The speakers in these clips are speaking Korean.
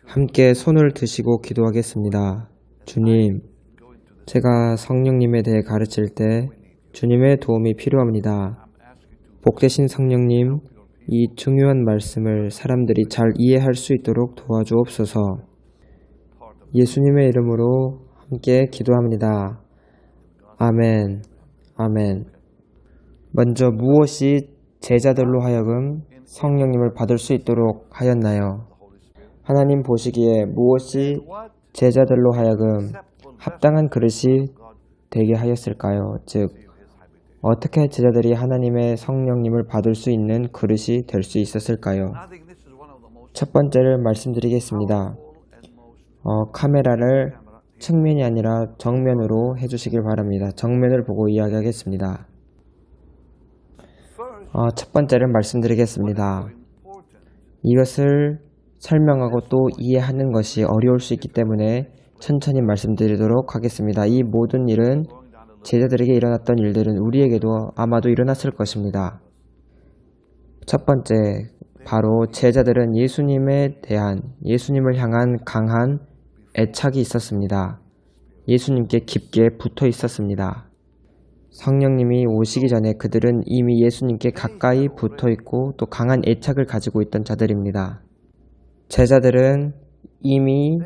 함께 손을 드시고 기도하겠습니다. 주님, 제가 성령님에 대해 가르칠 때 주님의 도움이 필요합니다. 복되신 성령님, 이 중요한 말씀을 사람들이 잘 이해할 수 있도록 도와주옵소서. 예수님의 이름으로 함께 기도합니다. 아멘, 아멘. 먼저 무엇이 제자들로 하여금 성령님을 받을 수 있도록 하였나요? 하나님 보시기에 무엇이 제자들로 하여금 합당한 그릇이 되게 하였을까요? 즉, 어떻게 제자들이 하나님의 성령님을 받을 수 있는 그릇이 될 수 있었을까요? 첫 번째를 말씀드리겠습니다. 카메라를 측면이 아니라 정면으로 해주시길 바랍니다. 정면을 보고 이야기하겠습니다. 첫 번째를 말씀드리겠습니다. 이것을 설명하고 또 이해하는 것이 어려울 수 있기 때문에 천천히 말씀드리도록 하겠습니다. 이 모든 일은 제자들에게 일어났던 일들은 우리에게도 아마도 일어났을 것입니다. 첫 번째, 바로 제자들은 예수님을 향한 강한 애착이 있었습니다. 예수님께 깊게 붙어 있었습니다. 성령님이 오시기 전에 그들은 이미 예수님께 가까이 붙어 있고 또 강한 애착을 가지고 있던 자들입니다. 제자들은 이미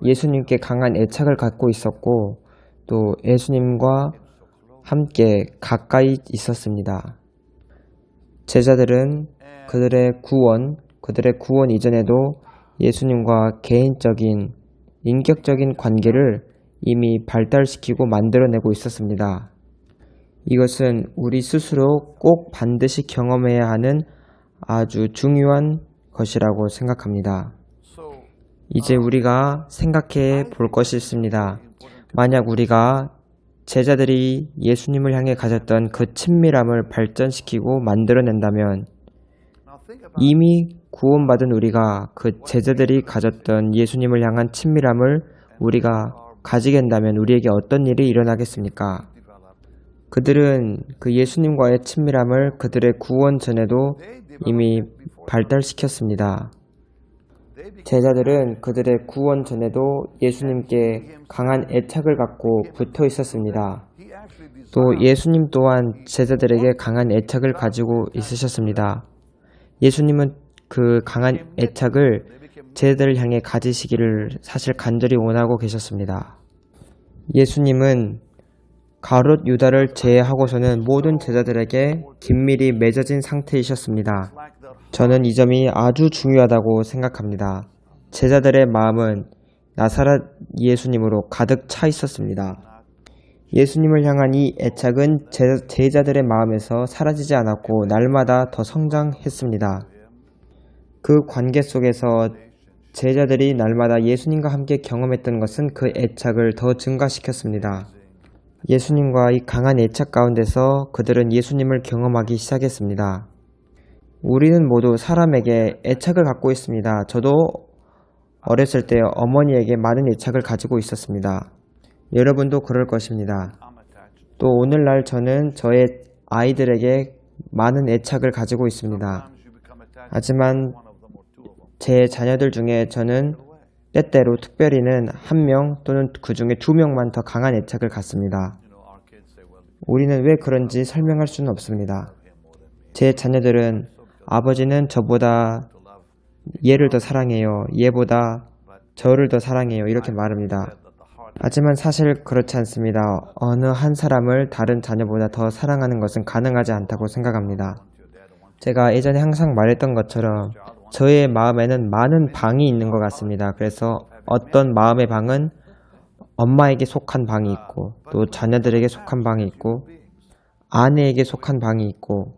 예수님께 강한 애착을 갖고 있었고 또 예수님과 함께 가까이 있었습니다. 제자들은 그들의 구원 이전에도 예수님과 개인적인, 인격적인 관계를 이미 발달시키고 만들어내고 있었습니다. 이것은 우리 스스로 꼭 반드시 경험해야 하는 아주 중요한 것이라고 생각합니다. 이제 우리가 생각해 볼 것이 있습니다. 만약 우리가 제자들이 예수님을 향해 가졌던 그 친밀함을 발전시키고 만들어낸다면 이미 구원받은 우리가 그 제자들이 가졌던 예수님을 향한 친밀함을 우리가 가지게 된다면 우리에게 어떤 일이 일어나겠습니까? 그들은 그 예수님과의 친밀함을 그들의 구원 전에도 이미 발달시켰습니다. 제자들은 그들의 구원 전에도 예수님께 강한 애착을 갖고 붙어 있었습니다. 또 예수님 또한 제자들에게 강한 애착을 가지고 있으셨습니다. 예수님은 그 강한 애착을 제자들을 향해 가지시기를 사실 간절히 원하고 계셨습니다. 예수님은 가룟 유다를 제외하고서는 모든 제자들에게 긴밀히 맺어진 상태이셨습니다. 저는 이 점이 아주 중요하다고 생각합니다. 제자들의 마음은 나사렛 예수님으로 가득 차 있었습니다. 예수님을 향한 이 애착은 제자들의 마음에서 사라지지 않았고 날마다 더 성장했습니다. 그 관계 속에서 제자들이 날마다 예수님과 함께 경험했던 것은 그 애착을 더 증가시켰습니다. 예수님과 이 강한 애착 가운데서 그들은 예수님을 경험하기 시작했습니다. 우리는 모두 사람에게 애착을 갖고 있습니다. 저도 어렸을 때 어머니에게 많은 애착을 가지고 있었습니다. 여러분도 그럴 것입니다. 또 오늘날 저는 저의 아이들에게 많은 애착을 가지고 있습니다. 하지만 제 자녀들 중에 저는 때때로 특별히는 한 명 또는 그 중에 2명만 더 강한 애착을 갖습니다. 우리는 왜 그런지 설명할 수는 없습니다. 제 자녀들은 아버지는 저보다 얘를 더 사랑해요. 얘보다 저를 더 사랑해요. 이렇게 말합니다. 하지만 사실 그렇지 않습니다. 어느 한 사람을 다른 자녀보다 더 사랑하는 것은 가능하지 않다고 생각합니다. 제가 예전에 항상 말했던 것처럼 저의 마음에는 많은 방이 있는 것 같습니다. 그래서 어떤 마음의 방은 엄마에게 속한 방이 있고 또 자녀들에게 속한 방이 있고 아내에게 속한 방이 있고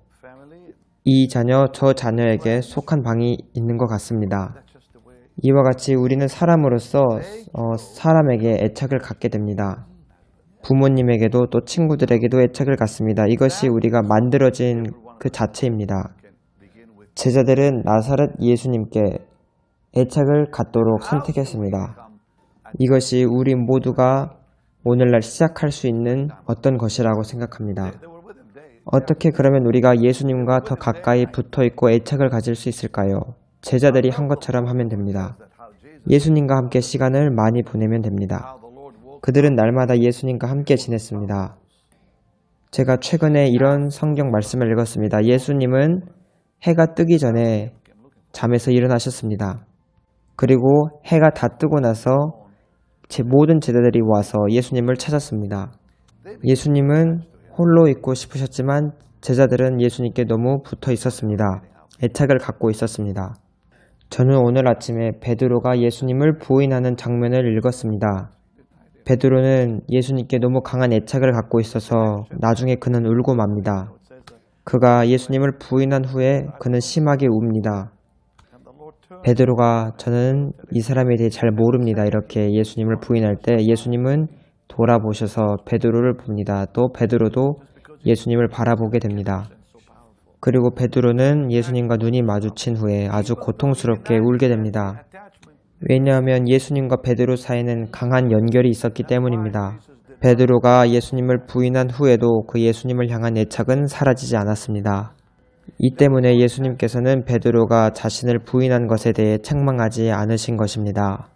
이 자녀 저 자녀에게 속한 방이 있는 것 같습니다. 이와 같이 우리는 사람으로서 사람에게 애착을 갖게 됩니다. 부모님에게도 또 친구들에게도 애착을 갖습니다. 이것이 우리가 만들어진 그 자체입니다. 제자들은 나사렛 예수님께 애착을 갖도록 선택했습니다. 이것이 우리 모두가 오늘날 시작할 수 있는 어떤 것이라고 생각합니다. 어떻게 그러면 우리가 예수님과 더 가까이 붙어 있고 애착을 가질 수 있을까요? 제자들이 한 것처럼 하면 됩니다. 예수님과 함께 시간을 많이 보내면 됩니다. 그들은 날마다 예수님과 함께 지냈습니다. 제가 최근에 이런 성경 말씀을 읽었습니다. 예수님은 해가 뜨기 전에 잠에서 일어나셨습니다. 그리고 해가 다 뜨고 나서 모든 제자들이 와서 예수님을 찾았습니다. 예수님은 홀로 있고 싶으셨지만 제자들은 예수님께 너무 붙어 있었습니다. 애착을 갖고 있었습니다. 저는 오늘 아침에 베드로가 예수님을 부인하는 장면을 읽었습니다. 베드로는 예수님께 너무 강한 애착을 갖고 있어서 나중에 그는 울고 맙니다. 그가 예수님을 부인한 후에 그는 심하게 웁니다. 베드로가 저는 이 사람에 대해 잘 모릅니다. 이렇게 예수님을 부인할 때 예수님은 돌아보셔서 베드로를 봅니다. 또 베드로도 예수님을 바라보게 됩니다. 그리고 베드로는 예수님과 눈이 마주친 후에 아주 고통스럽게 울게 됩니다. 왜냐하면 예수님과 베드로 사이에는 강한 연결이 있었기 때문입니다. 베드로가 예수님을 부인한 후에도 그 예수님을 향한 애착은 사라지지 않았습니다. 이 때문에 예수님께서는 베드로가 자신을 부인한 것에 대해 책망하지 않으신 것입니다.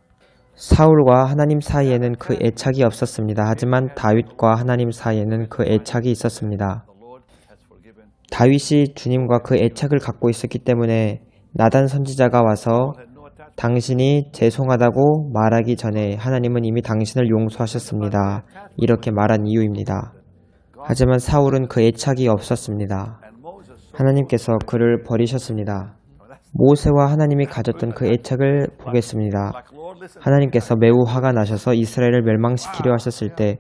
사울과 하나님 사이에는 그 애착이 없었습니다. 하지만 다윗과 하나님 사이에는 그 애착이 있었습니다. 다윗이 주님과 그 애착을 갖고 있었기 때문에 나단 선지자가 와서 당신이 죄송하다고 말하기 전에 하나님은 이미 당신을 용서하셨습니다. 이렇게 말한 이유입니다. 하지만 사울은 그 애착이 없었습니다. 하나님께서 그를 버리셨습니다. 모세와 하나님이 가졌던 그 애착을 보겠습니다. 하나님께서 매우 화가 나셔서 이스라엘을 멸망시키려 하셨을 때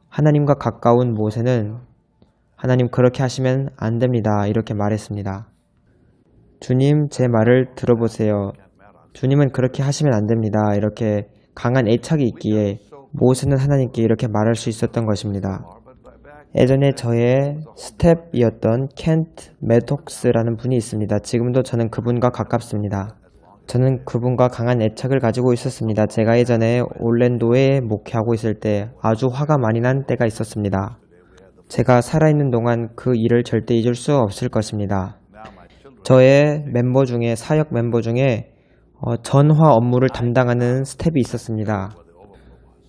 하나님과 가까운 모세는 하나님 그렇게 하시면 안 됩니다. 이렇게 말했습니다. 주님 제 말을 들어보세요. 주님은 그렇게 하시면 안 됩니다. 이렇게 강한 애착이 있기에 모세는 하나님께 이렇게 말할 수 있었던 것입니다. 예전에 저의 스텝이었던 켄트 매톡스라는 분이 있습니다. 지금도 저는 그분과 가깝습니다. 저는 그분과 강한 애착을 가지고 있었습니다. 제가 예전에 올랜도에 목회하고 있을 때 아주 화가 많이 난 때가 있었습니다. 제가 살아있는 동안 그 일을 절대 잊을 수 없을 것입니다. 저의 멤버 중에 사역 멤버 중에 전화 업무를 담당하는 스텝이 있었습니다.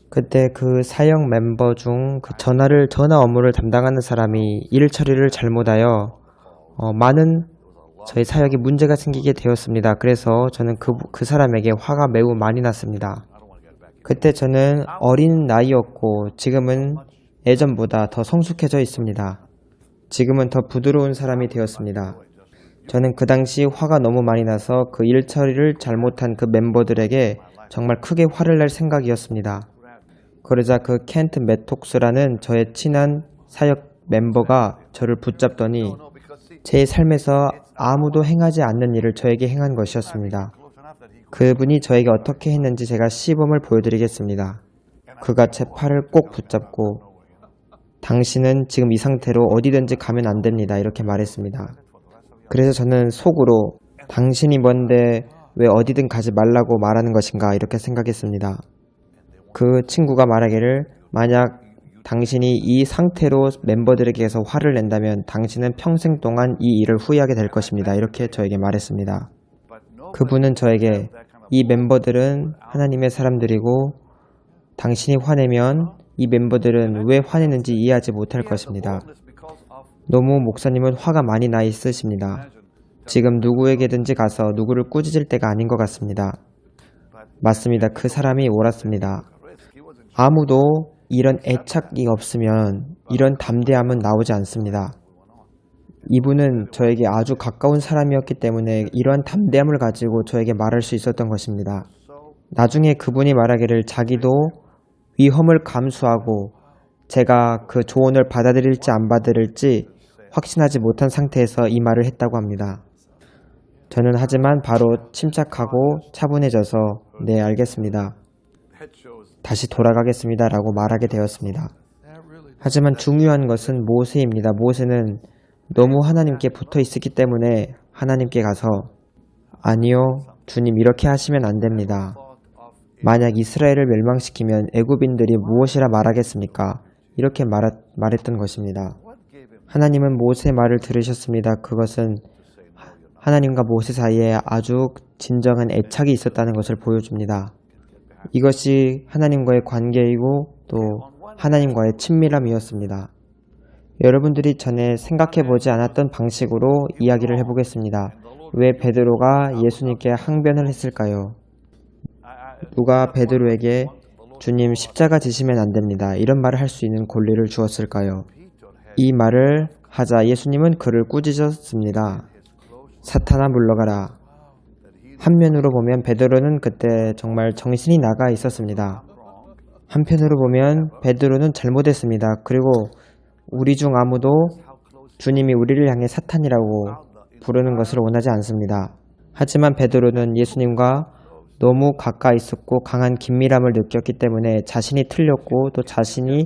그때 그 사역 멤버 중 그 전화 업무를 담당하는 사람이 일 처리를 잘못하여 많은 저희 사역에 문제가 생기게 되었습니다. 그래서 저는 그 사람에게 화가 매우 많이 났습니다. 그때 저는 어린 나이였고 지금은 예전보다 더 성숙해져 있습니다. 지금은 더 부드러운 사람이 되었습니다. 저는 그 당시 화가 너무 많이 나서 그 일 처리를 잘못한 그 멤버들에게 정말 크게 화를 낼 생각이었습니다. 그러자 그 켄트 매톡스라는 저의 친한 사역 멤버가 저를 붙잡더니 제 삶에서 아무도 행하지 않는 일을 저에게 행한 것이었습니다. 그분이 저에게 어떻게 했는지 제가 시범을 보여드리겠습니다. 그가 제 팔을 꼭 붙잡고 당신은 지금 이 상태로 어디든지 가면 안 됩니다. 이렇게 말했습니다. 그래서 저는 속으로 당신이 뭔데 왜 어디든 가지 말라고 말하는 것인가 이렇게 생각했습니다. 그 친구가 말하기를 만약 당신이 이 상태로 멤버들에게서 화를 낸다면 당신은 평생 동안 이 일을 후회하게 될 것입니다. 이렇게 저에게 말했습니다. 그분은 저에게 이 멤버들은 하나님의 사람들이고 당신이 화내면 이 멤버들은 왜 화내는지 이해하지 못할 것입니다. 너무 목사님은 화가 많이 나 있으십니다. 지금 누구에게든지 가서 누구를 꾸짖을 때가 아닌 것 같습니다. 맞습니다. 그 사람이 옳았습니다. 아무도 이런 애착이 없으면 이런 담대함은 나오지 않습니다. 이분은 저에게 아주 가까운 사람이었기 때문에 이러한 담대함을 가지고 저에게 말할 수 있었던 것입니다. 나중에 그분이 말하기를 자기도 위험을 감수하고 제가 그 조언을 받아들일지 안 받아들일지 확신하지 못한 상태에서 이 말을 했다고 합니다. 저는 하지만 바로 침착하고 차분해져서 네 알겠습니다. 다시 돌아가겠습니다 라고 말하게 되었습니다. 하지만 중요한 것은 모세입니다. 모세는 너무 하나님께 붙어 있었기 때문에 하나님께 가서 아니요 주님 이렇게 하시면 안 됩니다. 만약 이스라엘을 멸망시키면 애굽인들이 무엇이라 말하겠습니까? 이렇게 말했던 것입니다. 하나님은 모세의 말을 들으셨습니다. 그것은 하나님과 모세 사이에 아주 진정한 애착이 있었다는 것을 보여줍니다. 이것이 하나님과의 관계이고 또 하나님과의 친밀함이었습니다. 여러분들이 전에 생각해보지 않았던 방식으로 이야기를 해보겠습니다. 왜 베드로가 예수님께 항변을 했을까요? 누가 베드로에게 주님 십자가 지시면 안 됩니다. 이런 말을 할 수 있는 권리를 주었을까요? 이 말을 하자 예수님은 그를 꾸짖었습니다. 사탄아 물러가라. 한면으로 보면 베드로는 그때 정말 정신이 나가 있었습니다. 한편으로 보면 베드로는 잘못했습니다. 그리고 우리 중 아무도 주님이 우리를 향해 사탄이라고 부르는 것을 원하지 않습니다. 하지만 베드로는 예수님과 너무 가까이 있었고 강한 긴밀함을 느꼈기 때문에 자신이 틀렸고 또 자신이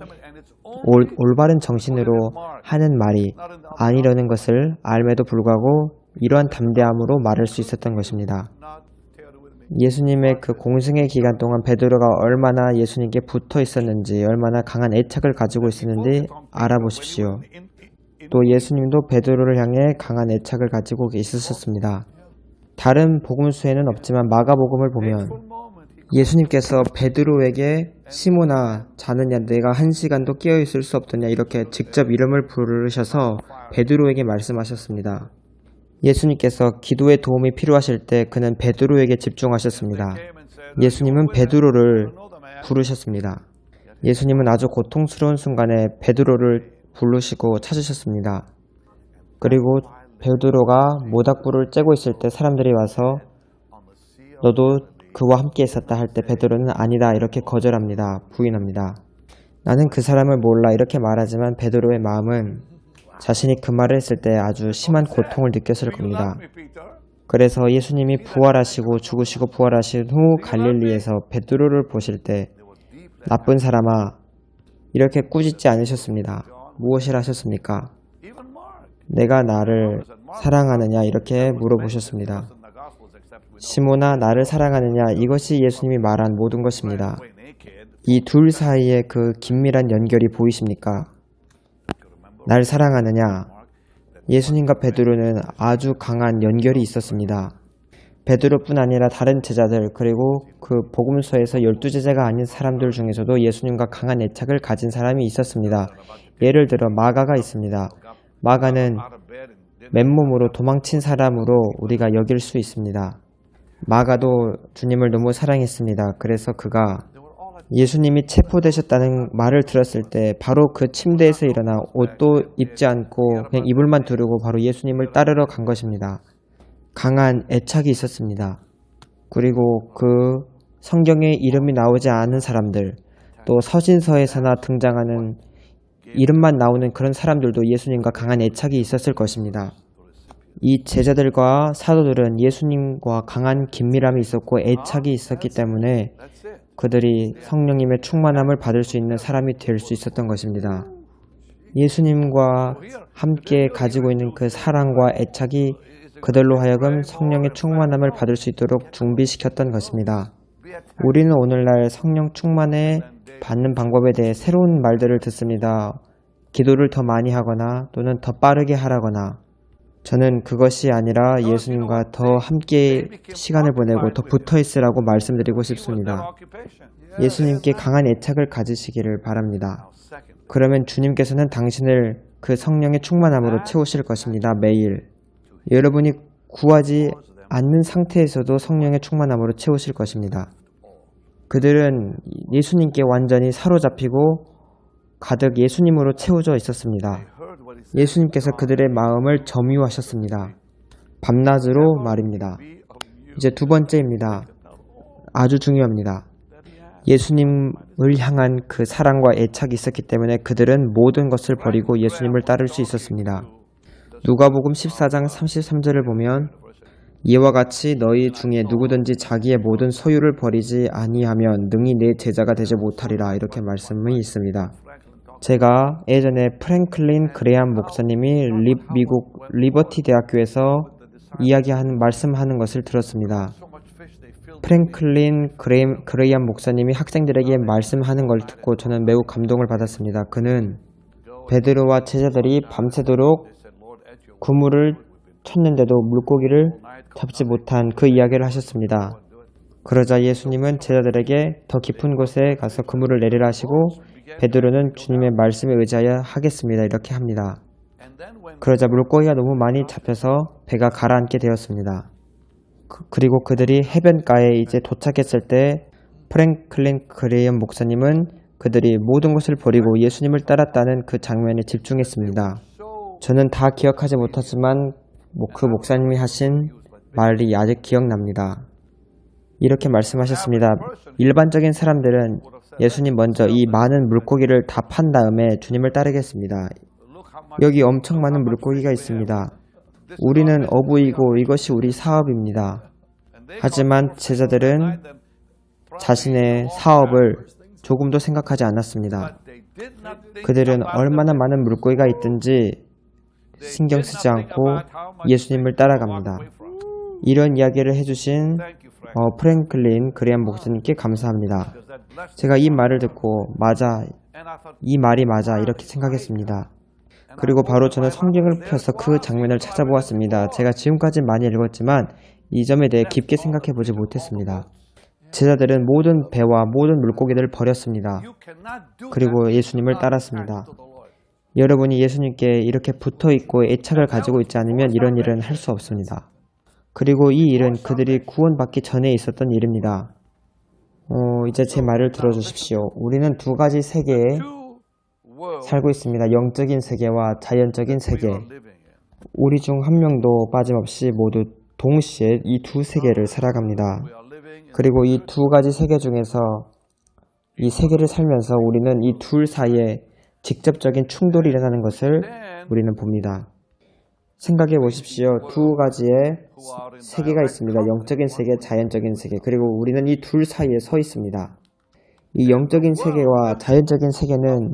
올바른 정신으로 하는 말이 아니라는 것을 알매도 불구하고 이러한 담대함으로 말할 수 있었던 것입니다. 예수님의 그 공생의 기간 동안 베드로가 얼마나 예수님께 붙어 있었는지, 얼마나 강한 애착을 가지고 있었는지 알아보십시오. 또 예수님도 베드로를 향해 강한 애착을 가지고 있으셨습니다. 다른 복음서에는 없지만 마가복음을 보면 예수님께서 베드로에게 시몬아 자느냐 내가 1시간도 깨어있을 수 없더냐 이렇게 직접 이름을 부르셔서 베드로에게 말씀하셨습니다. 예수님께서 기도에 도움이 필요하실 때 그는 베드로에게 집중하셨습니다. 예수님은 베드로를 부르셨습니다. 예수님은 아주 고통스러운 순간에 베드로를 부르시고 찾으셨습니다. 그리고 베드로가 모닥불을 쬐고 있을 때 사람들이 와서 너도 그와 함께 있었다 할 때 베드로는 아니다 이렇게 거절합니다. 부인합니다. 나는 그 사람을 몰라 이렇게 말하지만 베드로의 마음은 자신이 그 말을 했을 때 아주 심한 고통을 느꼈을 겁니다. 그래서 예수님이 부활하시고 죽으시고 부활하신 후 갈릴리에서 베드로를 보실 때 나쁜 사람아 이렇게 꾸짖지 않으셨습니다. 무엇이라 하셨습니까? 내가 나를 사랑하느냐 이렇게 물어보셨습니다. 시몬아 나를 사랑하느냐 이것이 예수님이 말한 모든 것입니다. 이 둘 사이의 그 긴밀한 연결이 보이십니까? 날 사랑하느냐? 예수님과 베드로는 아주 강한 연결이 있었습니다. 베드로뿐 아니라 다른 제자들 그리고 그 복음서에서 12제자가 아닌 사람들 중에서도 예수님과 강한 애착을 가진 사람이 있었습니다. 예를 들어 마가가 있습니다. 마가는 맨몸으로 도망친 사람으로 우리가 여길 수 있습니다. 마가도 주님을 너무 사랑했습니다. 그래서 그가 예수님이 체포되셨다는 말을 들었을 때 바로 그 침대에서 일어나 옷도 입지 않고 그냥 이불만 두르고 바로 예수님을 따르러 간 것입니다. 강한 애착이 있었습니다. 그리고 그 성경에 이름이 나오지 않은 사람들, 또 서신서에서나 등장하는 이름만 나오는 그런 사람들도 예수님과 강한 애착이 있었을 것입니다. 이 제자들과 사도들은 예수님과 강한 긴밀함이 있었고 애착이 있었기 때문에 그들이 성령님의 충만함을 받을 수 있는 사람이 될 수 있었던 것입니다. 예수님과 함께 가지고 있는 그 사랑과 애착이 그들로 하여금 성령의 충만함을 받을 수 있도록 준비시켰던 것입니다. 우리는 오늘날 성령 충만에 받는 방법에 대해 새로운 말들을 듣습니다. 기도를 더 많이 하거나 또는 더 빠르게 하라거나 저는 그것이 아니라 예수님과 더 함께 시간을 보내고 더 붙어 있으라고 말씀드리고 싶습니다. 예수님께 강한 애착을 가지시기를 바랍니다. 그러면 주님께서는 당신을 그 성령의 충만함으로 채우실 것입니다. 매일. 여러분이 구하지 않는 상태에서도 성령의 충만함으로 채우실 것입니다. 그들은 예수님께 완전히 사로잡히고 가득 예수님으로 채워져 있었습니다. 예수님께서 그들의 마음을 점유하셨습니다. 밤낮으로 말입니다. 이제 두 번째입니다. 아주 중요합니다. 예수님을 향한 그 사랑과 애착이 있었기 때문에 그들은 모든 것을 버리고 예수님을 따를 수 있었습니다. 누가복음 14장 33절을 보면 이와 같이 너희 중에 누구든지 자기의 모든 소유를 버리지 아니하면 능히 내 제자가 되지 못하리라 이렇게 말씀이 있습니다. 제가 예전에 프랭클린 그레이엄 목사님이 미국 리버티 대학교에서 말씀하는 것을 들었습니다. 프랭클린 그레이엄 목사님이 학생들에게 말씀하는 걸 듣고 저는 매우 감동을 받았습니다. 그는 베드로와 제자들이 밤새도록 그물을 쳤는데도 물고기를 잡지 못한 그 이야기를 하셨습니다. 그러자 예수님은 제자들에게 더 깊은 곳에 가서 그물을 내리라 하시고 베드로는 주님의 말씀에 의지하여 하겠습니다. 이렇게 합니다. 그러자 물고기가 너무 많이 잡혀서 배가 가라앉게 되었습니다. 그리고 그들이 해변가에 이제 도착했을 때 프랭클린 그레이엄 목사님은 그들이 모든 것을 버리고 예수님을 따랐다는 그 장면에 집중했습니다. 저는 다 기억하지 못하지만 그 목사님이 하신 말이 아직 기억납니다. 이렇게 말씀하셨습니다. 일반적인 사람들은 예수님 먼저 이 많은 물고기를 다 판 다음에 주님을 따르겠습니다. 여기 엄청 많은 물고기가 있습니다. 우리는 어부이고 이것이 우리 사업입니다. 하지만 제자들은 자신의 사업을 조금도 생각하지 않았습니다. 그들은 얼마나 많은 물고기가 있든지 신경 쓰지 않고 예수님을 따라갑니다. 이런 이야기를 해주신 프랭클린 그레이엄 목사님께 감사합니다. 제가 이 말을 듣고 맞아, 이 말이 맞아 이렇게 생각했습니다. 그리고 바로 저는 성경을 펴서 그 장면을 찾아보았습니다. 제가 지금까지 많이 읽었지만 이 점에 대해 깊게 생각해 보지 못했습니다. 제자들은 모든 배와 모든 물고기들을 버렸습니다. 그리고 예수님을 따랐습니다. 여러분이 예수님께 이렇게 붙어있고 애착을 가지고 있지 않으면 이런 일은 할 수 없습니다. 그리고 이 일은 그들이 구원받기 전에 있었던 일입니다. 이제 제 말을 들어주십시오. 우리는 두 가지 세계에 살고 있습니다. 영적인 세계와 자연적인 세계. 우리 중 한 명도 빠짐없이 모두 동시에 이 두 세계를 살아갑니다. 그리고 이 두 가지 세계 중에서 이 세계를 살면서 우리는 이 둘 사이에 직접적인 충돌이 일어나는 것을 우리는 봅니다. 생각해 보십시오. 두 가지의 세계가 있습니다. 영적인 세계, 자연적인 세계. 그리고 우리는 이 둘 사이에 서 있습니다. 이 영적인 세계와 자연적인 세계는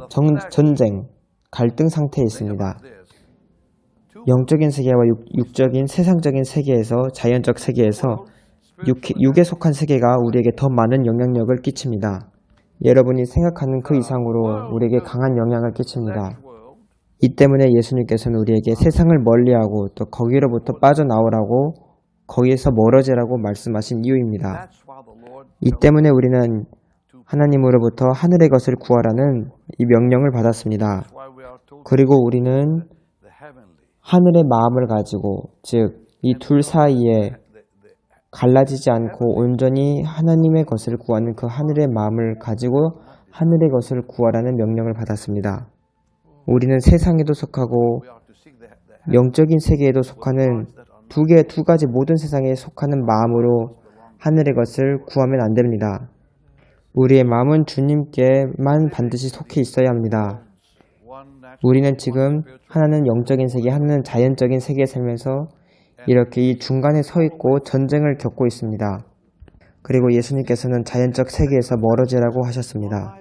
전쟁, 갈등 상태에 있습니다. 영적인 세계와 육적인 세상적인 세계에서 자연적 세계에서 육에 속한 세계가 우리에게 더 많은 영향력을 끼칩니다. 여러분이 생각하는 그 이상으로 우리에게 강한 영향을 끼칩니다. 이 때문에 예수님께서는 우리에게 세상을 멀리하고 또 거기로부터 빠져나오라고 거기에서 멀어지라고 말씀하신 이유입니다. 이 때문에 우리는 하나님으로부터 하늘의 것을 구하라는 이 명령을 받았습니다. 그리고 우리는 하늘의 마음을 가지고 즉 이 둘 사이에 갈라지지 않고 온전히 하나님의 것을 구하는 그 하늘의 마음을 가지고 하늘의 것을 구하라는 명령을 받았습니다. 우리는 세상에도 속하고 영적인 세계에도 속하는 두 가지 모든 세상에 속하는 마음으로 하늘의 것을 구하면 안 됩니다. 우리의 마음은 주님께만 반드시 속해 있어야 합니다. 우리는 지금 하나는 영적인 세계, 하나는 자연적인 세계에 살면서 이렇게 이 중간에 서 있고 전쟁을 겪고 있습니다. 그리고 예수님께서는 자연적 세계에서 멀어지라고 하셨습니다.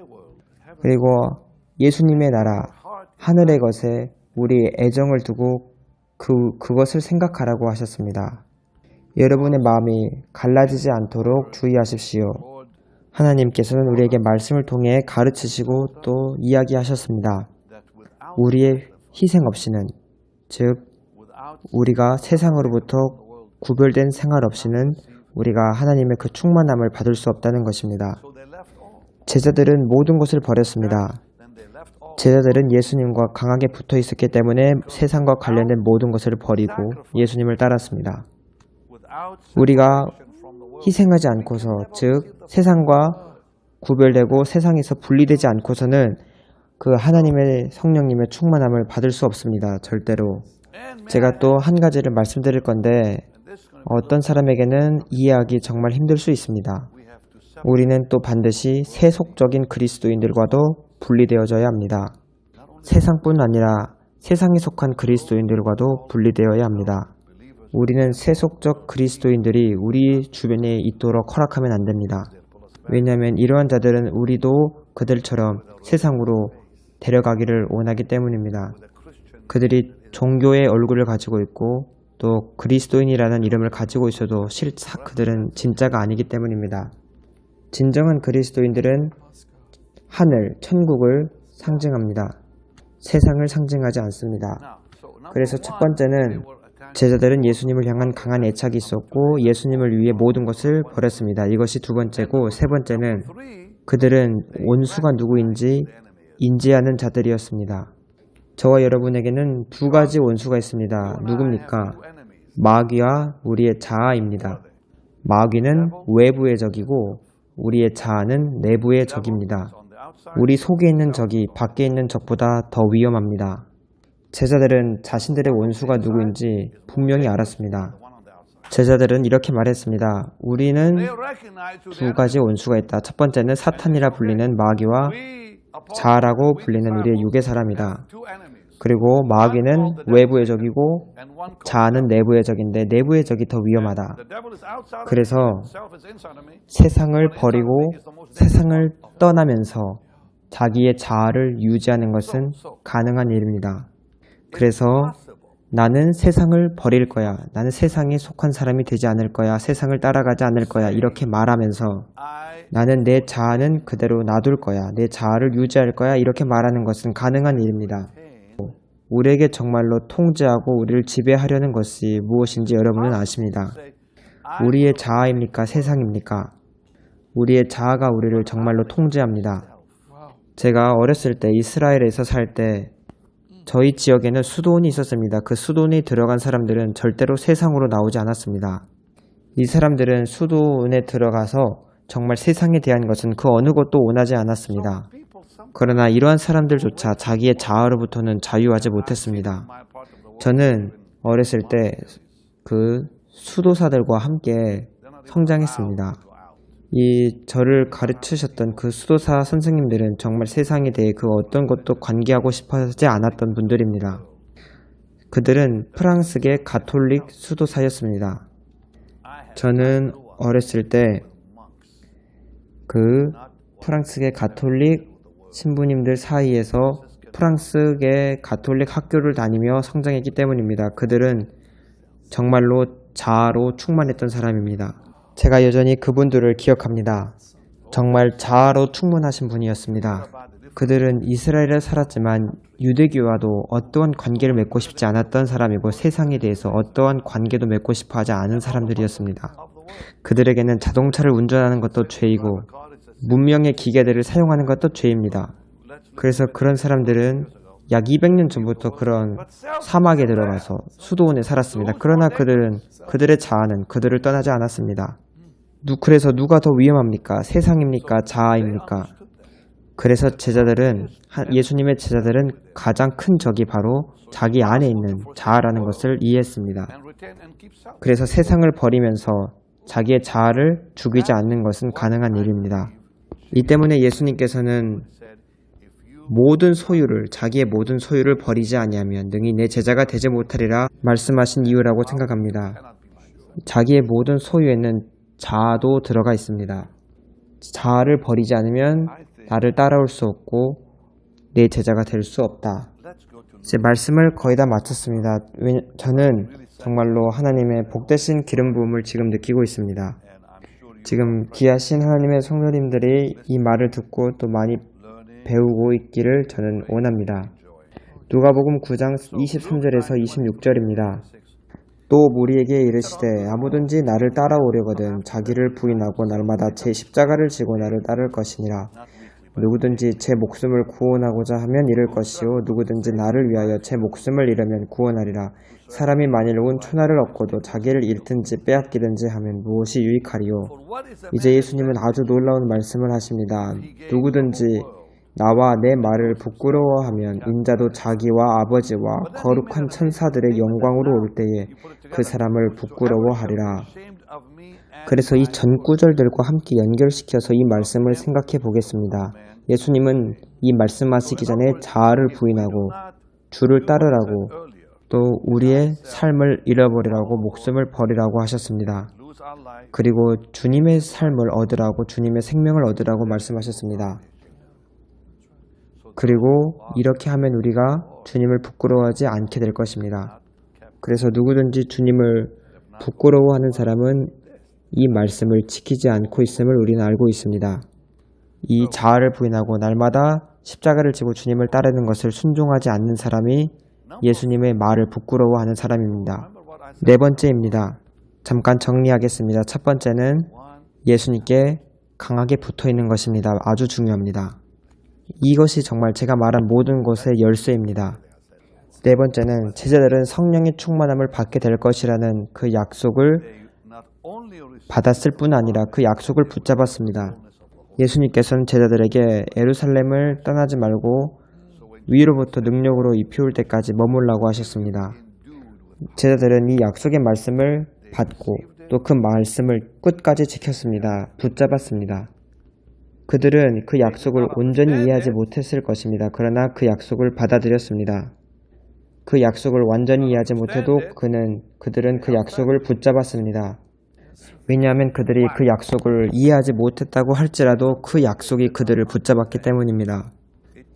그리고 예수님의 나라, 하늘의 것에 우리의 애정을 두고 그것을 생각하라고 하셨습니다. 여러분의 마음이 갈라지지 않도록 주의하십시오. 하나님께서는 우리에게 말씀을 통해 가르치시고 또 이야기하셨습니다. 우리의 희생 없이는, 즉 우리가 세상으로부터 구별된 생활 없이는 우리가 하나님의 그 충만함을 받을 수 없다는 것입니다. 제자들은 모든 것을 버렸습니다. 제자들은 예수님과 강하게 붙어 있었기 때문에 세상과 관련된 모든 것을 버리고 예수님을 따랐습니다. 우리가 희생하지 않고서, 즉 세상과 구별되고 세상에서 분리되지 않고서는 그 하나님의 성령님의 충만함을 받을 수 없습니다. 절대로. 제가 또 한 가지를 말씀드릴 건데 어떤 사람에게는 이해하기 정말 힘들 수 있습니다. 우리는 또 반드시 세속적인 그리스도인들과도 분리되어져야 합니다. 세상뿐 아니라 세상에 속한 그리스도인들과도 분리되어야 합니다. 우리는 세속적 그리스도인들이 우리 주변에 있도록 허락하면 안 됩니다. 왜냐하면 이러한 자들은 우리도 그들처럼 세상으로 데려가기를 원하기 때문입니다. 그들이 종교의 얼굴을 가지고 있고 또 그리스도인이라는 이름을 가지고 있어도 그들은 진짜가 아니기 때문입니다. 진정한 그리스도인들은 하늘, 천국을 상징합니다. 세상을 상징하지 않습니다. 그래서 첫 번째는 제자들은 예수님을 향한 강한 애착이 있었고 예수님을 위해 모든 것을 버렸습니다. 이것이 두 번째고, 세 번째는 그들은 원수가 누구인지 인지하는 자들이었습니다. 저와 여러분에게는 두 가지 원수가 있습니다. 누굽니까? 마귀와 우리의 자아입니다. 마귀는 외부의 적이고 우리의 자아는 내부의 적입니다. 우리 속에 있는 적이 밖에 있는 적보다 더 위험합니다. 제자들은 자신들의 원수가 누구인지 분명히 알았습니다. 제자들은 이렇게 말했습니다. 우리는 두 가지 원수가 있다. 첫 번째는 사탄이라 불리는 마귀와 자아라고 불리는 우리의 육의 사람이다. 그리고 마귀는 외부의 적이고 자아는 내부의 적인데 내부의 적이 더 위험하다. 그래서 세상을 버리고 세상을 떠나면서 자기의 자아를 유지하는 것은 가능한 일입니다. 그래서 나는 세상을 버릴 거야. 나는 세상에 속한 사람이 되지 않을 거야. 세상을 따라가지 않을 거야. 이렇게 말하면서 나는 내 자아는 그대로 놔둘 거야. 내 자아를 유지할 거야. 이렇게 말하는 것은 가능한 일입니다. 우리에게 정말로 통제하고 우리를 지배하려는 것이 무엇인지 여러분은 아십니다. 우리의 자아입니까? 세상입니까? 우리의 자아가 우리를 정말로 통제합니다. 제가 어렸을 때 이스라엘에서 살 때 저희 지역에는 수도원이 있었습니다. 그 수도원에 들어간 사람들은 절대로 세상으로 나오지 않았습니다. 이 사람들은 수도원에 들어가서 정말 세상에 대한 것은 그 어느 것도 원하지 않았습니다. 그러나 이러한 사람들조차 자기의 자아로부터는 자유하지 못했습니다. 저는 어렸을 때 그 수도사들과 함께 성장했습니다. 이 저를 가르치셨던 그 수도사 선생님들은 정말 세상에 대해 그 어떤 것도 관계하고 싶어 하지 않았던 분들입니다. 그들은 프랑스계 가톨릭 수도사였습니다. 저는 어렸을 때 그 프랑스계 가톨릭 신부님들 사이에서 프랑스계 가톨릭 학교를 다니며 성장했기 때문입니다. 그들은 정말로 자아로 충만했던 사람입니다. 제가 여전히 그분들을 기억합니다. 정말 자아로 충만하신 분이었습니다. 그들은 이스라엘에 살았지만 유대교와도 어떠한 관계를 맺고 싶지 않았던 사람이고 세상에 대해서 어떠한 관계도 맺고 싶어 하지 않은 사람들이었습니다. 그들에게는 자동차를 운전하는 것도 죄이고 문명의 기계들을 사용하는 것도 죄입니다. 그래서 그런 사람들은 약 200년 전부터 그런 사막에 들어가서 수도원에 살았습니다. 그러나 그들의 자아는 그들을 떠나지 않았습니다. 그래서 누가 더 위험합니까? 세상입니까? 자아입니까? 그래서 예수님의 제자들은 가장 큰 적이 바로 자기 안에 있는 자아라는 것을 이해했습니다. 그래서 세상을 버리면서 자기의 자아를 죽이지 않는 것은 가능한 일입니다. 이 때문에 예수님께서는 자기의 모든 소유를 버리지 아니하면 능히 내 제자가 되지 못하리라 말씀하신 이유라고 생각합니다. 자기의 모든 소유에는 자아도 들어가 있습니다. 자아를 버리지 않으면 나를 따라올 수 없고 내 제자가 될 수 없다. 제 말씀을 거의 다 마쳤습니다. 저는 정말로 하나님의 복되신 기름 부음을 지금 느끼고 있습니다. 지금 귀하신 하나님의 성도님들이 이 말을 듣고 또 많이 배우고 있기를 저는 원합니다. 누가복음 9장 23절에서 26절입니다. 또 우리에게 이르시되 아무든지 나를 따라오려거든 자기를 부인하고 날마다 제 십자가를 지고 나를 따를 것이니라. 누구든지 제 목숨을 구원하고자 하면 잃을 것이요 누구든지 나를 위하여 제 목숨을 잃으면 구원하리라. 사람이 만일 온 천하를 얻고도 자기를 잃든지 빼앗기든지 하면 무엇이 유익하리요. 이제 예수님은 아주 놀라운 말씀을 하십니다. 누구든지 나와 내 말을 부끄러워하면 인자도 자기와 아버지와 거룩한 천사들의 영광으로 올 때에 그 사람을 부끄러워하리라. 그래서 이 전 구절들과 함께 연결시켜서 이 말씀을 생각해 보겠습니다. 예수님은 이 말씀하시기 전에 자아를 부인하고 주를 따르라고 또 우리의 삶을 잃어버리라고 목숨을 버리라고 하셨습니다. 그리고 주님의 삶을 얻으라고 주님의 생명을 얻으라고 말씀하셨습니다. 그리고 이렇게 하면 우리가 주님을 부끄러워하지 않게 될 것입니다. 그래서 누구든지 주님을 부끄러워하는 사람은 이 말씀을 지키지 않고 있음을 우리는 알고 있습니다. 이 자아를 부인하고 날마다 십자가를 지고 주님을 따르는 것을 순종하지 않는 사람이 예수님의 말을 부끄러워하는 사람입니다. 네 번째입니다. 잠깐 정리하겠습니다. 첫 번째는 예수님께 강하게 붙어 있는 것입니다. 아주 중요합니다. 이것이 정말 제가 말한 모든 것의 열쇠입니다. 네 번째는 제자들은 성령의 충만함을 받게 될 것이라는 그 약속을 받았을 뿐 아니라 그 약속을 붙잡았습니다. 예수님께서는 제자들에게 예루살렘을 떠나지 말고 위로부터 능력으로 입혀올 때까지 머물라고 하셨습니다. 제자들은 이 약속의 말씀을 받고 또 그 말씀을 끝까지 지켰습니다. 붙잡았습니다. 그들은 그 약속을 온전히 이해하지 못했을 것입니다. 그러나 그 약속을 받아들였습니다. 그 약속을 완전히 이해하지 못해도 그들은 그 약속을 붙잡았습니다. 왜냐하면 그들이 그 약속을 이해하지 못했다고 할지라도 그 약속이 그들을 붙잡았기 때문입니다.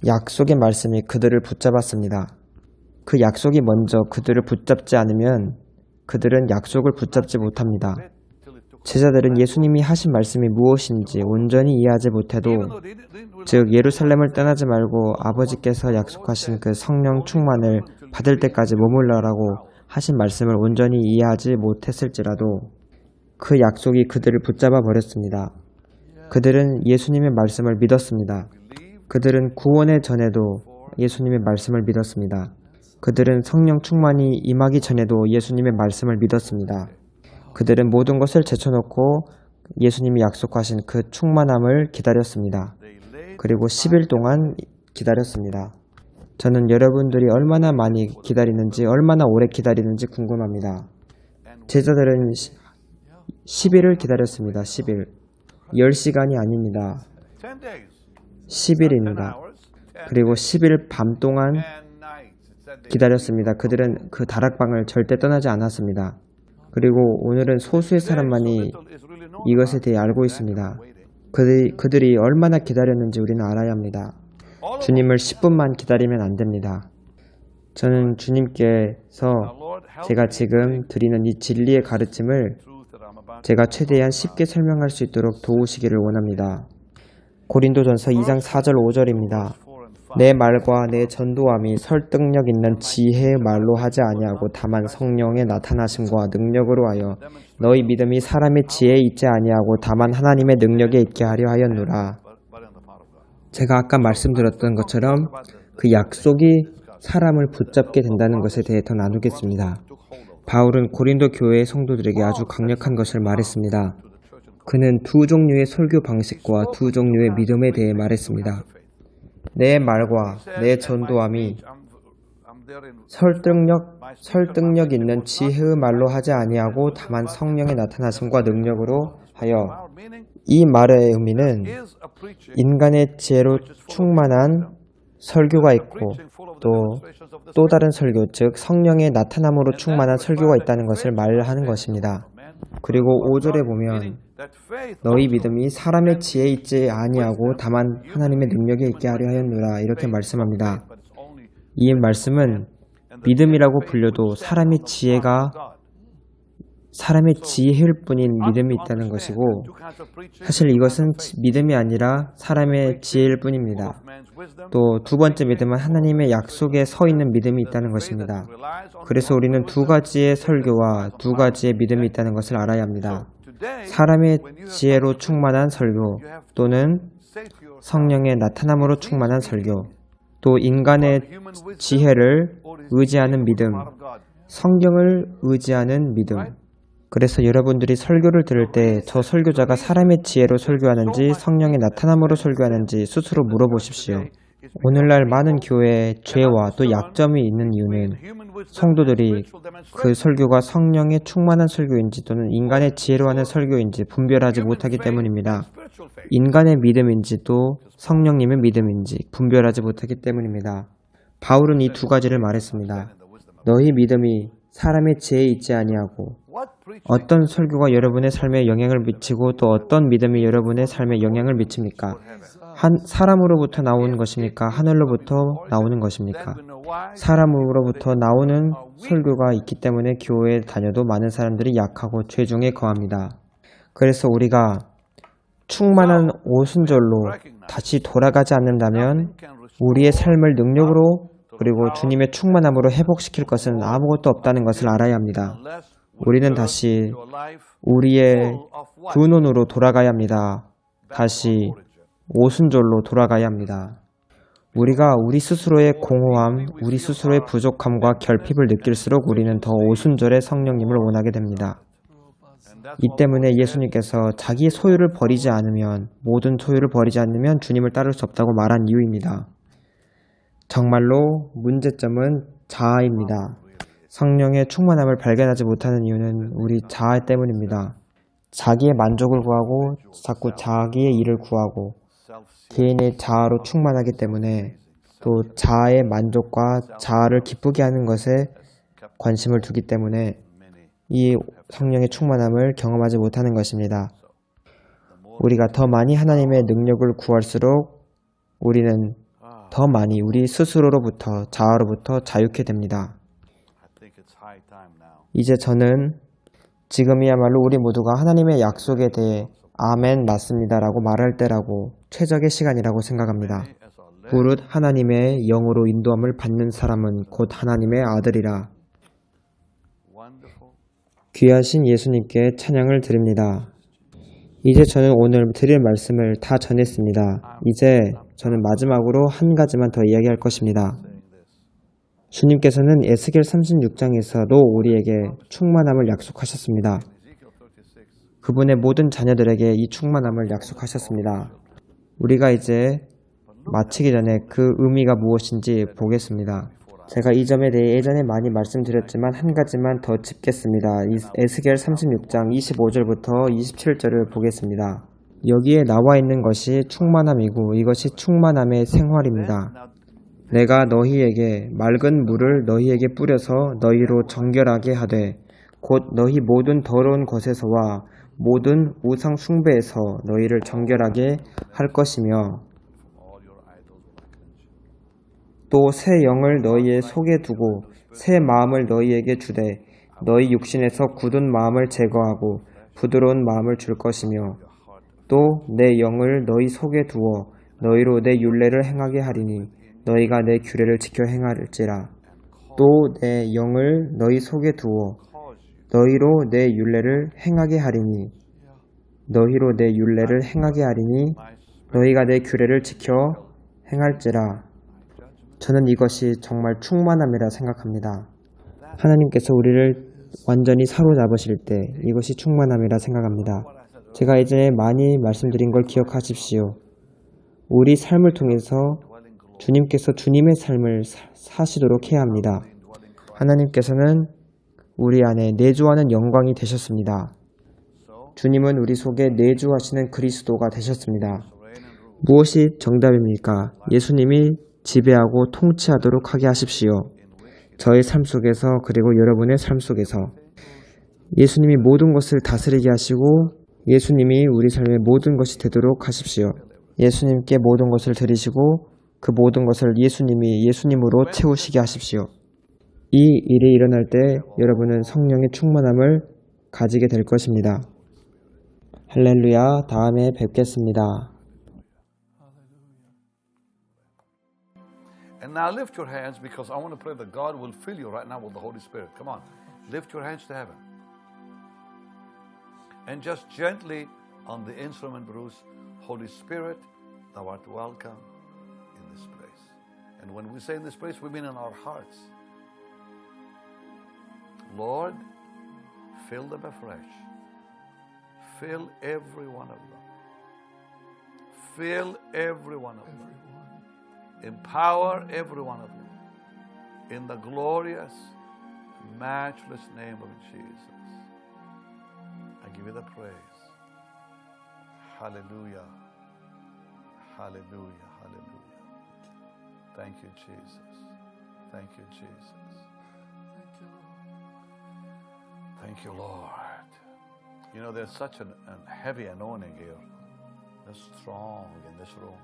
약속의 말씀이 그들을 붙잡았습니다. 그 약속이 먼저 그들을 붙잡지 않으면 그들은 약속을 붙잡지 못합니다. 제자들은 예수님이 하신 말씀이 무엇인지 온전히 이해하지 못해도, 즉 예루살렘을 떠나지 말고 아버지께서 약속하신 그 성령 충만을 받을 때까지 머물러라고 하신 말씀을 온전히 이해하지 못했을지라도 그 약속이 그들을 붙잡아 버렸습니다. 그들은 예수님의 말씀을 믿었습니다. 그들은 구원의 전에도 예수님의 말씀을 믿었습니다. 그들은 성령 충만이 임하기 전에도 예수님의 말씀을 믿었습니다. 그들은 모든 것을 제쳐놓고 예수님이 약속하신 그 충만함을 기다렸습니다. 그리고 10일 동안 기다렸습니다. 저는 여러분들이 얼마나 많이 기다리는지, 얼마나 오래 기다리는지 궁금합니다. 제자들은 10일을 기다렸습니다. 10일. 10시간이 아닙니다. 10일입니다. 그리고 10일 밤 동안 기다렸습니다. 그들은 그 다락방을 절대 떠나지 않았습니다. 그리고 오늘은 소수의 사람만이 이것에 대해 알고 있습니다. 그들이 얼마나 기다렸는지 우리는 알아야 합니다. 주님을 10분만 기다리면 안 됩니다. 저는 주님께서 제가 지금 드리는 이 진리의 가르침을 제가 최대한 쉽게 설명할 수 있도록 도우시기를 원합니다. 고린도전서 2장 4절 5절입니다. 내 말과 내 전도함이 설득력 있는 지혜의 말로 하지 아니하고 다만 성령의 나타나심과 능력으로 하여 너희 믿음이 사람의 지혜에 있지 아니하고 다만 하나님의 능력에 있게 하려 하였노라. 제가 아까 말씀드렸던 것처럼 그 약속이 사람을 붙잡게 된다는 것에 대해 더 나누겠습니다. 바울은 고린도 교회의 성도들에게 아주 강력한 것을 말했습니다. 그는 두 종류의 설교 방식과 두 종류의 믿음에 대해 말했습니다. 내 말과 내 전도함이 설득력 있는 지혜의 말로 하지 아니하고 다만 성령의 나타나심과 능력으로 하여, 이 말의 의미는 인간의 지혜로 충만한 설교가 있고 또 다른 설교, 즉 성령의 나타남으로 충만한 설교가 있다는 것을 말하는 것입니다. 그리고 5절에 보면 너희 믿음이 사람의 지혜에 있지 아니하고 다만 하나님의 능력에 있게 하려 하였노라 이렇게 말씀합니다. 이 말씀은 믿음이라고 불려도 사람의 지혜일 뿐인 믿음이 있다는 것이고, 사실 이것은 믿음이 아니라 사람의 지혜일 뿐입니다. 또 두 번째 믿음은 하나님의 약속에 서 있는 믿음이 있다는 것입니다. 그래서 우리는 두 가지의 설교와 두 가지의 믿음이 있다는 것을 알아야 합니다. 사람의 지혜로 충만한 설교, 또는 성령의 나타남으로 충만한 설교, 또 인간의 지혜를 의지하는 믿음, 성경을 의지하는 믿음. 그래서 여러분들이 설교를 들을 때 저 설교자가 사람의 지혜로 설교하는지 성령의 나타남으로 설교하는지 스스로 물어보십시오. 오늘날 많은 교회에 죄와 또 약점이 있는 이유는 성도들이 그 설교가 성령의 충만한 설교인지 또는 인간의 지혜로 하는 설교인지 분별하지 못하기 때문입니다. 인간의 믿음인지 또 성령님의 믿음인지 분별하지 못하기 때문입니다. 바울은 이 두 가지를 말했습니다. 너희 믿음이 사람의 지혜에 있지 아니하고, 어떤 설교가 여러분의 삶에 영향을 미치고 또 어떤 믿음이 여러분의 삶에 영향을 미칩니까? 한 사람으로부터 나오는 것입니까? 하늘로부터 나오는 것입니까? 사람으로부터 나오는 설교가 있기 때문에 교회에 다녀도 많은 사람들이 약하고 죄 중에 거합니다. 그래서 우리가 충만한 오순절로 다시 돌아가지 않는다면 우리의 삶을 능력으로 그리고 주님의 충만함으로 회복시킬 것은 아무것도 없다는 것을 알아야 합니다. 우리는 다시 우리의 근원으로 돌아가야 합니다. 다시 오순절로 돌아가야 합니다. 우리가 우리 스스로의 공허함, 우리 스스로의 부족함과 결핍을 느낄수록 우리는 더 오순절의 성령님을 원하게 됩니다. 이 때문에 예수님께서 자기 소유를 버리지 않으면, 모든 소유를 버리지 않으면 주님을 따를 수 없다고 말한 이유입니다. 정말로 문제점은 자아입니다. 성령의 충만함을 발견하지 못하는 이유는 우리 자아 때문입니다. 자기의 만족을 구하고 자꾸 자기의 일을 구하고 개인의 자아로 충만하기 때문에 또 자아의 만족과 자아를 기쁘게 하는 것에 관심을 두기 때문에 이 성령의 충만함을 경험하지 못하는 것입니다. 우리가 더 많이 하나님의 능력을 구할수록 우리는 더 많이 우리 스스로로부터 자아로부터 자유케 됩니다. 이제 저는 지금이야말로 우리 모두가 하나님의 약속에 대해 아멘 맞습니다 라고 말할 때라고 최적의 시간이라고 생각합니다. 무릇 하나님의 영으로 인도함을 받는 사람은 곧 하나님의 아들이라. 귀하신 예수님께 찬양을 드립니다. 이제 저는 오늘 드릴 말씀을 다 전했습니다. 이제 저는 마지막으로 한 가지만 더 이야기할 것입니다. 주님께서는 에스겔 36장에서도 우리에게 충만함을 약속하셨습니다. 그분의 모든 자녀들에게 이 충만함을 약속하셨습니다. 우리가 이제 마치기 전에 그 의미가 무엇인지 보겠습니다. 제가 이 점에 대해 예전에 많이 말씀드렸지만 한 가지만 더 짚겠습니다. 에스겔 36장 25절부터 27절을 보겠습니다. 여기에 나와 있는 것이 충만함이고 이것이 충만함의 생활입니다. 내가 너희에게 맑은 물을 너희에게 뿌려서 너희로 정결하게 하되 곧 너희 모든 더러운 것에서와 모든 우상 숭배에서 너희를 정결하게 할 것이며 또 새 영을 너희의 속에 두고 새 마음을 너희에게 주되 너희 육신에서 굳은 마음을 제거하고 부드러운 마음을 줄 것이며 또 내 영을 너희 속에 두어 너희로 내 율례를 행하게 하리니 너희가 내 규례를 지켜 행할지라. 또 내 영을 너희 속에 두어 너희로 내 율례를 행하게 하리니 너희로 내 율례를 행하게 하리니 너희가 내 규례를 지켜 행할지라. 저는 이것이 정말 충만함이라 생각합니다. 하나님께서 우리를 완전히 사로잡으실 때 이것이 충만함이라 생각합니다. 제가 예전에 많이 말씀드린 걸 기억하십시오. 우리 삶을 통해서 주님께서 주님의 삶을 사시도록 해야 합니다. 하나님께서는 우리 안에 내주하는 영광이 되셨습니다. 주님은 우리 속에 내주하시는 그리스도가 되셨습니다. 무엇이 정답입니까? 예수님이 지배하고 통치하도록 하게 하십시오. 저의 삶 속에서 그리고 여러분의 삶 속에서 예수님이 모든 것을 다스리게 하시고 예수님이 우리 삶의 모든 것이 되도록 하십시오. 예수님께 모든 것을 드리시고 그 모든 것을 예수님이 예수님으로 채우시게 하십시오. 이 일이 일어날 때 여러분은 성령의 충만함을 가지게 될 것입니다. 할렐루야. 다음에 뵙겠습니다. And now lift your hands because I want to pray that God will fill you right now with the Holy Spirit. Come on, lift your hands to heaven. And just gently on the instrument, Bruce, Holy Spirit, thou art welcome in this place. And when we say in this place, we mean in our hearts. Lord, fill them afresh. Fill every one of them. Fill every one of them. Empower every one of them. In the glorious, matchless name of Jesus. I give you the praise. Hallelujah. Hallelujah. Hallelujah. Thank you, Jesus. Thank you, Jesus. Thank you, Lord. You know, there's such a heavy anointing here. That's strong in this room.